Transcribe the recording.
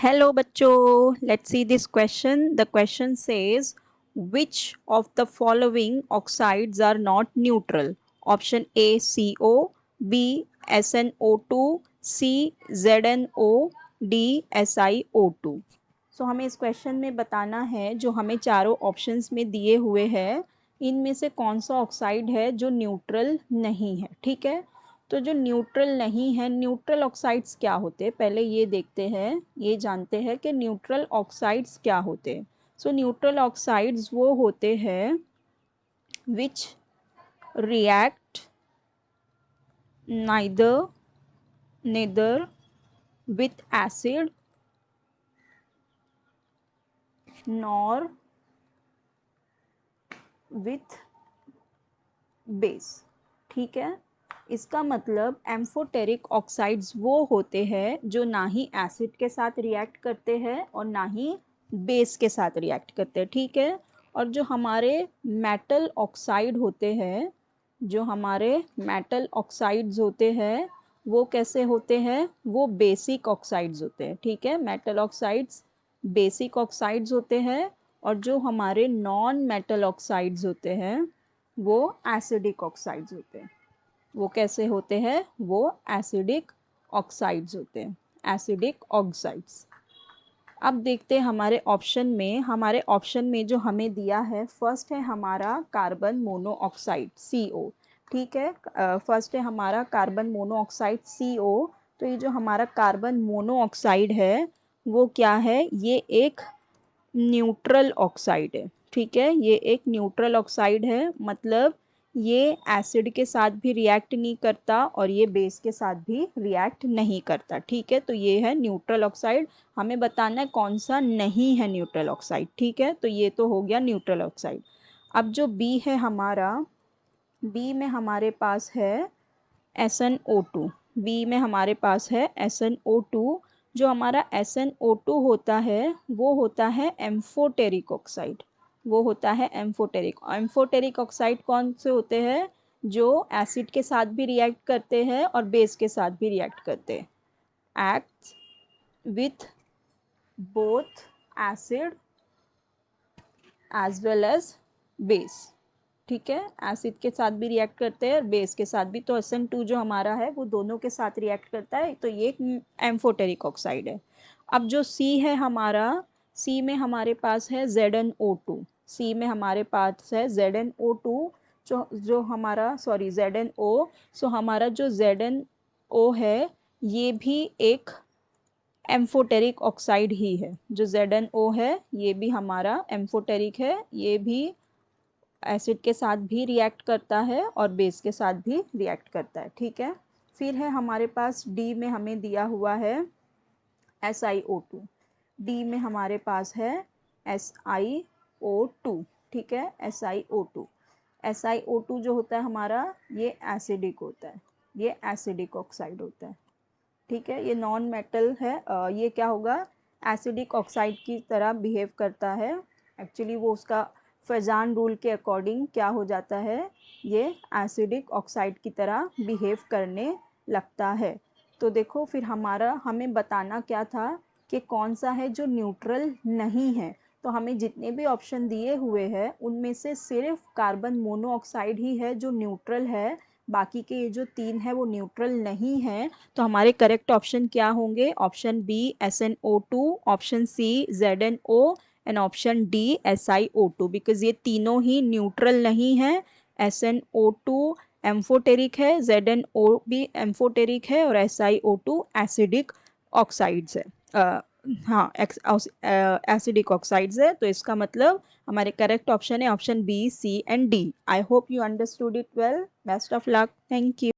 Hello bachcho, let's see this question. The question says which of the following oxides are not neutral? Option A CO, B SnO2, C ZnO, D SiO2. सो हमें इस question में बताना है जो हमें चारों options में दिए हुए हैं इनमें से कौन सा ऑक्साइड है जो न्यूट्रल नहीं है। ठीक है, तो जो न्यूट्रल नहीं है, न्यूट्रल ऑक्साइड्स क्या होते हैं पहले ये देखते हैं, ये जानते हैं कि न्यूट्रल ऑक्साइड्स क्या होते हैं। सो न्यूट्रल ऑक्साइड्स वो होते हैं which react neither neither with acid nor with base. ठीक है, इसका मतलब एम्फोटेरिक ऑक्साइड्स वो होते हैं जो ना ही एसिड के साथ रिएक्ट करते हैं और ना ही बेस के साथ रिएक्ट करते हैं। ठीक है, और जो हमारे मेटल ऑक्साइड होते हैं, जो हमारे मेटल ऑक्साइड्स होते हैं वो कैसे होते हैं, वो बेसिक ऑक्साइड्स होते हैं। ठीक है, मेटल ऑक्साइड्स बेसिक ऑक्साइड्स होते हैं और जो हमारे नॉन मेटल ऑक्साइड्स होते हैं वो एसिडिक ऑक्साइड्स होते हैं। वो कैसे होते हैं, वो एसिडिक ऑक्साइड्स होते हैं, एसिडिक ऑक्साइड्स। अब देखते हैं हमारे ऑप्शन में जो हमें दिया है, फर्स्ट है हमारा कार्बन मोनोऑक्साइड CO। ठीक है, फर्स्ट है हमारा कार्बन मोनोऑक्साइड CO। तो ये जो हमारा कार्बन मोनोऑक्साइड है वो क्या है, ये एक न्यूट्रल ऑक्साइड है। ठीक है, ये एक न्यूट्रल ऑक्साइड है, मतलब ये एसिड के साथ भी रिएक्ट नहीं करता और ये बेस के साथ भी रिएक्ट नहीं करता। ठीक है, तो ये है न्यूट्रल ऑक्साइड। हमें बताना है कौन सा नहीं है न्यूट्रल ऑक्साइड। ठीक है, तो ये तो हो गया न्यूट्रल ऑक्साइड। अब जो बी है हमारा, बी में हमारे पास है SnO2। बी में हमारे पास है SnO2। जो हमारा SnO2 होता है वो होता है एम्फोटेरिक ऑक्साइड। वो होता है एम्फोटेरिक। एम्फोटेरिक ऑक्साइड कौन से होते हैं, जो एसिड के साथ भी रिएक्ट करते हैं और बेस के साथ भी रिएक्ट करते हैं। Act with both acid as well as base. ठीक है, एसिड के साथ भी रिएक्ट करते हैं और बेस के साथ भी। तो SN2 जो हमारा है वो दोनों के साथ रिएक्ट करता है, तो ये एक एम्फोटेरिक ऑक्साइड है। अब जो C है हमारा, C में हमारे पास है ZnO2। C में हमारे पास है ZnO2, जो हमारा ZnO। सो हमारा जो ZnO है ये भी एक एम्फोटेरिक ऑक्साइड ही है। जो ZnO है ये भी हमारा एम्फोटेरिक है, ये भी एसिड के साथ भी रिएक्ट करता है और बेस के साथ भी रिएक्ट करता है। ठीक है, फिर है हमारे पास डी में हमें दिया हुआ है SiO2। डी में हमारे पास है SiO2। ठीक है, SiO2। SiO2 जो होता है हमारा, ये एसिडिक होता है, ये एसिडिक ऑक्साइड होता है। ठीक है, ये नॉन मेटल है, ये क्या होगा, एसिडिक ऑक्साइड की तरह बिहेव करता है। एक्चुअली वो उसका फैजान रूल के अकॉर्डिंग क्या हो जाता है, ये एसिडिक ऑक्साइड की तरह बिहेव करने लगता है। तो देखो फिर हमें बताना क्या था कि कौन सा है जो न्यूट्रल नहीं है। तो हमें जितने भी ऑप्शन दिए हुए हैं उनमें से सिर्फ कार्बन मोनोऑक्साइड ही है जो न्यूट्रल है, बाकी के ये जो तीन है वो न्यूट्रल नहीं है। तो हमारे करेक्ट ऑप्शन क्या होंगे, option B SnO2, option C ZnO and option D SiO2, because ये तीनों ही न्यूट्रल नहीं है। SnO2 एम्फोटेरिक है, ZnO भी एम्फोटेरिक है और SiO2 एसिडिक ऑक्साइड्स है। हाँ, एसिडिक ऑक्साइड्स है। तो इसका मतलब हमारे करेक्ट ऑप्शन है option B, C and D. I hope you understood it well. Best of luck, thank you.